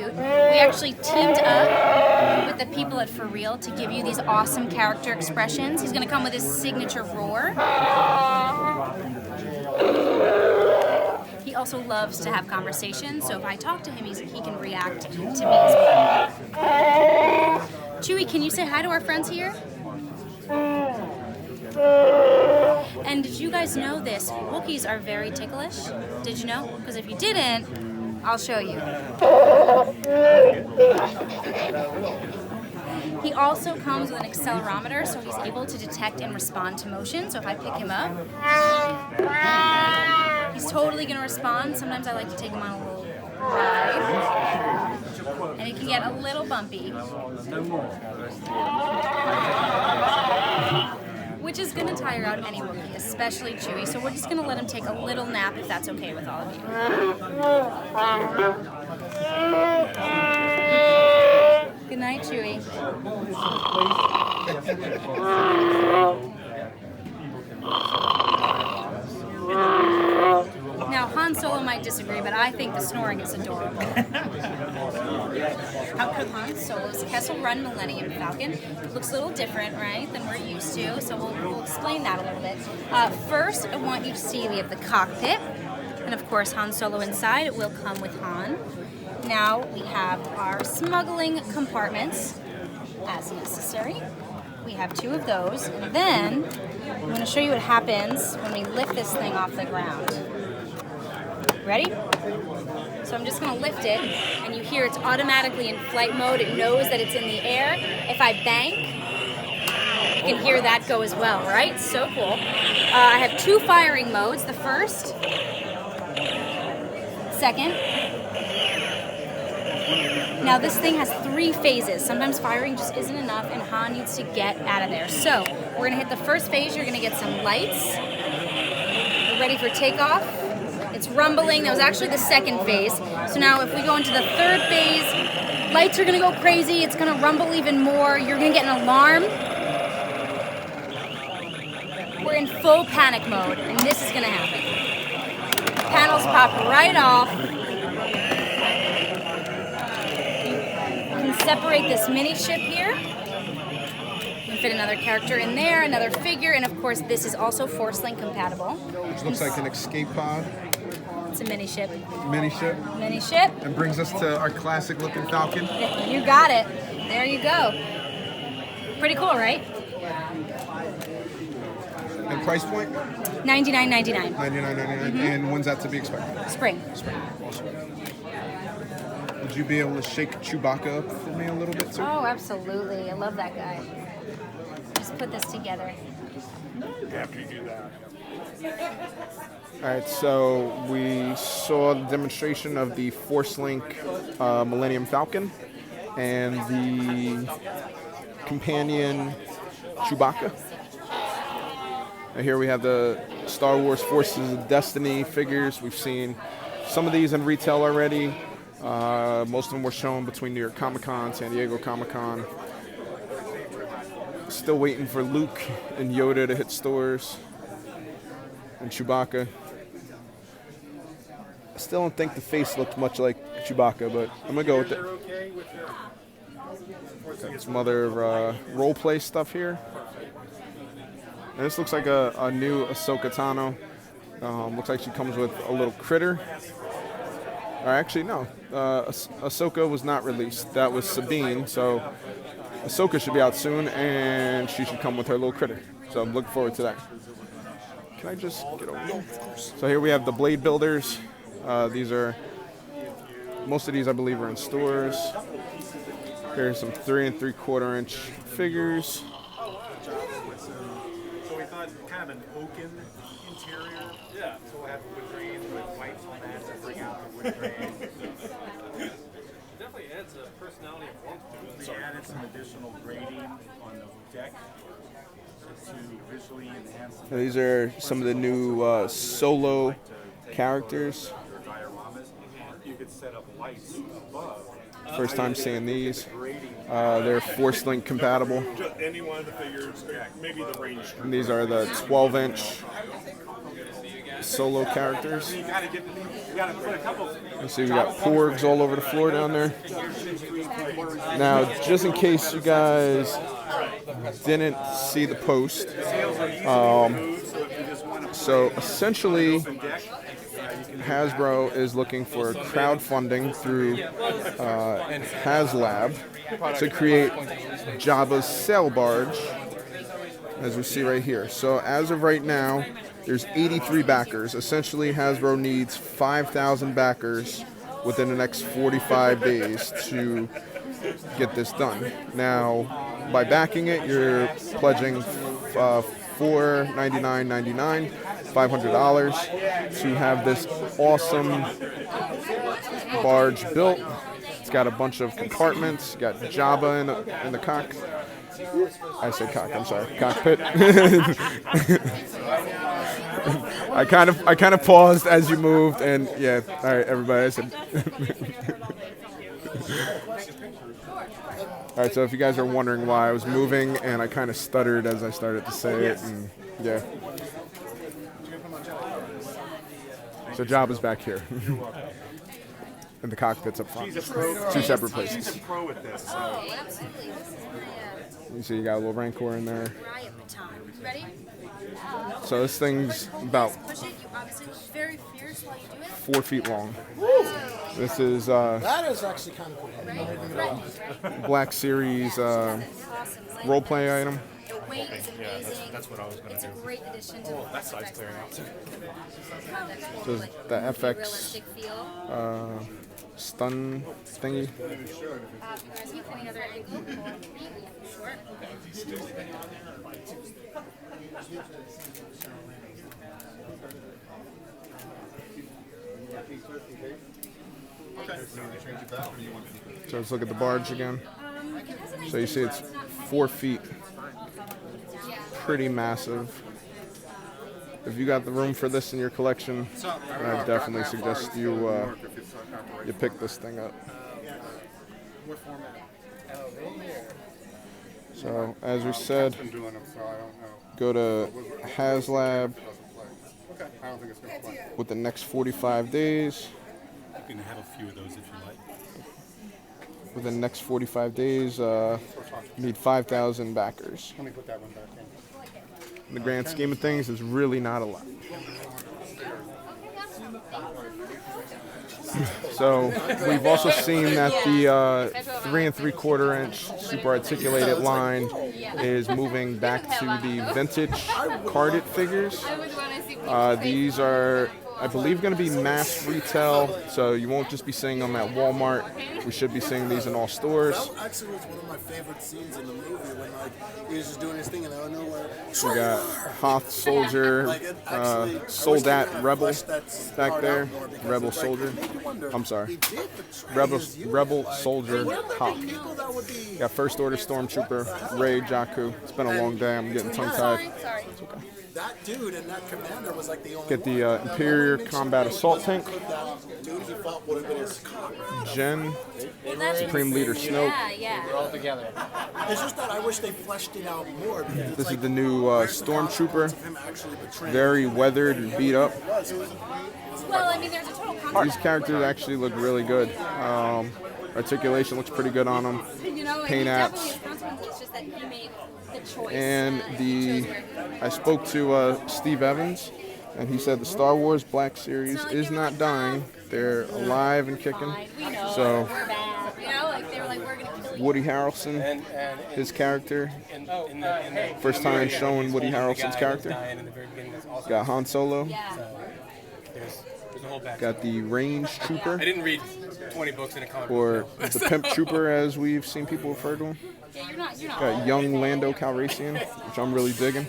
suit. We actually teamed up with the people at For Real to give you these awesome character expressions. He's going to come with his signature roar. He also loves to have conversations, so if I talk to him, he can react to me as well. Chewie, can you say hi to our friends here? And did you guys know this? Wookiees are very ticklish. Did you know? Because if you didn't, I'll show you. He also comes with an accelerometer, so he's able to detect and respond to motion. So if I pick him up, he's totally going to respond. Sometimes I like to take him on a little ride. And it can get a little bumpy. Which is going to tire out any Wookiee, especially Chewie. So we're just going to let him take a little nap if that's okay with all of you. Good night, Chewie. Now, Han Solo might disagree, but I think the snoring is adorable. Out comes Han Solo's Kessel Run Millennium Falcon. Looks a little different, right, than we're used to, so we'll explain that a little bit. First, I want you to see we have the cockpit, and of course Han Solo inside. It will come with Han. Now we have our smuggling compartments, as necessary. We have 2 of those, and then I'm going to show you what happens when we lift this thing off the ground. Ready? So I'm just going to lift it, and you hear it's automatically in flight mode. It knows that it's in the air. If I bank, you can hear that go as well, right? So cool. I have 2 firing modes. The first, second. Now this thing has 3 phases. Sometimes firing just isn't enough, and Han needs to get out of there. So we're going to hit the first phase. You're going to get some lights. We're ready for takeoff. It's rumbling. That was actually the second phase. So now if we go into the third phase, lights are going to go crazy. It's going to rumble even more. You're going to get an alarm. We're in full panic mode, and this is going to happen. Panels pop right off. You can separate this mini ship here. You can fit another character in there, another figure, and of course this is also Force Link compatible. Which looks like an escape pod. It's a mini ship. Mini ship. Mini ship. And brings us to our classic looking Falcon. You got it. There you go. Pretty cool, right? And price point? $99.99. $99.99. And when's that to be expected? Spring. Awesome. Would you be able to shake Chewbacca up for me a little bit too? Oh, absolutely. I love that guy. Just put this together. After you do that. Alright, so we saw the demonstration of the Force Link Millennium Falcon and the companion Chewbacca. And here we have the Star Wars Forces of Destiny figures. We've seen some of these in retail already. Most of them were shown between New York Comic Con, San Diego Comic Con. Still waiting for Luke and Yoda to hit stores. And Chewbacca. I still don't think the face looked much like Chewbacca, but I'm going to go with it. Got some other role-play stuff here. And this looks like a new Ahsoka Tano. Looks like she comes with a little critter. Or actually, no. Ahsoka was not released. That was Sabine, so Ahsoka should be out soon, and she should come with her little critter. So I'm looking forward to that. Can I just get over here? So here we have the Blade Builders. Most of these I believe are in stores. Here's some 3 3/4 inch figures. So we thought kind of an oaken interior. Yeah. So we'll have wood grain with white on that to bring out the wood grain. Definitely adds a personality and warmth to it. We added some additional grading on the deck to visually enhance. These are some of the new solo characters. You could set up lights above. First time seeing these. They're Force Link compatible. Any one of the figures, maybe the range. And these are the 12-inch solo characters. You gotta put a couple. You see we got porgs all over the floor down there. Now, just in case you guys didn't see the post, so essentially Hasbro is looking for crowdfunding through HasLab to create Jabba's sail barge, as we see right here. So as of right now, there's 83 backers. Essentially, Hasbro needs 5,000 backers within the next 45 days to get this done. Now, by backing it, you're pledging $499.99, $500 to have this awesome barge built. It's got a bunch of compartments. You got Jabba in the cockpit. I'm sorry, cockpit. I kind of paused as you moved, and yeah, all right, everybody. I said. All right, so if you guys are wondering why I was moving and I kind of stuttered as I started to say it, and yeah. So Jabba's back here. And the cockpit's up front. Two separate places. She's a pro with this. So. Oh, absolutely. You see you got a little Rancor in there. Riot baton. Ready? So this thing's about Push it. You obviously look very fierce while you do it. 4 feet long. This is That is actually kind of cool. Black Series Awesome. role play item. The weight is amazing. That's what I was gonna It's do. a great addition to the That side's clearing out. So the FX realistic feel. stun thingy. You guys need any other angle? Sure. So let's look at the barge again. So you see it's 4 feet. Pretty massive. If you got the room for this in your collection, I definitely suggest you you pick this thing up. So as we said, go to HasLab with the next 45 days. You can have a few of those if you like. Within the next 45 days, need 5,000 backers. Let me put that one back in. In the grand scheme of things, it's really not a lot. So we've also seen that the 3 3/4 inch super articulated line is moving back to the vintage carded figures. These are, I believe, going to be mass retail, so you won't just be seeing them at Walmart. We should be seeing these in all stores. That actually was one of my favorite scenes in the movie when he was just doing his thing and out of nowhere. We got Hoth Soldier, Soldat Rebel back there. Rebel Soldier. I'm sorry. Rebel Soldier Hoth. Got First Order Stormtrooper, Rey, Jakku. It's been a long day. I'm getting tongue-tied. It's okay. That dude and that commander was like the only Get the Imperial Combat Assault Tank. dude he fought would have been his cock. Jen, Supreme Leader Snoke. Yeah. all together. It's just that I wish they fleshed it out more. Because it's This like, is the new Stormtrooper. him actually betraying Very weathered and beat up. Well, I mean, there's a total contrast. These characters actually look really good. Articulation looks pretty good on them. You know, and Paint he apps. definitely is consequences. It's just that he made the choice. And he chose I spoke to Steve Evans, and he said the Star Wars Black Series is not dying. They're alive and kicking. we know So we're bad. You know, like they were like, we're gonna kill you. Woody Harrelson, his character, first time showing Woody Harrelson's character. Got Han Solo, Yeah. There's a whole back. got the Range Trooper, I didn't read 20 books in a comic or book. the Pimp Trooper as we've seen people refer to him. Yeah, you're not. Got young Lando Calrissian, which I'm really digging.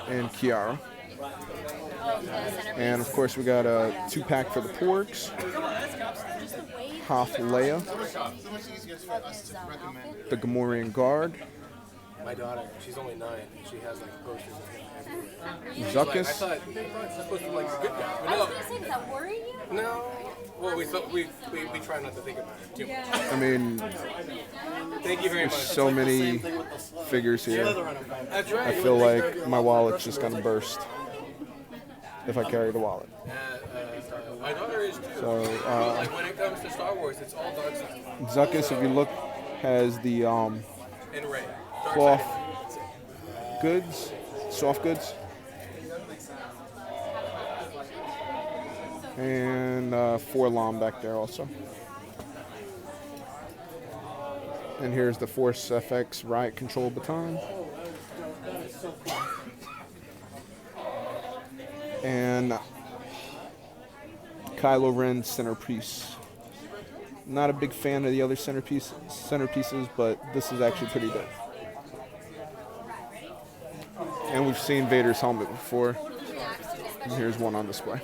And Kiara. And of course we got a 2-pack for the Porgs. Hoth Leia. The Gamorrean Guard. My daughter, she's only 9. She has like posters of him everywhere. I Zuckuss. thought they were supposed to like the good guy. I was gonna say, does that worry you? No. Well, we try not to think about it too much. I mean, Thank you very there's much. so many figures here. That's right. I feel like my wallet's just gonna burst if I carry the wallet. My daughter is too. So, Like when it comes to Star Wars, it's all dark side Zuckus, if you look, has the and Ray. Dark cloth side. goods, soft goods, and 4-LOM back there also. And here's the Force FX Riot Control Baton. And Kylo Ren centerpiece. Not a big fan of the other centerpieces, but this is actually pretty dope. And we've seen Vader's helmet before. And here's one on display.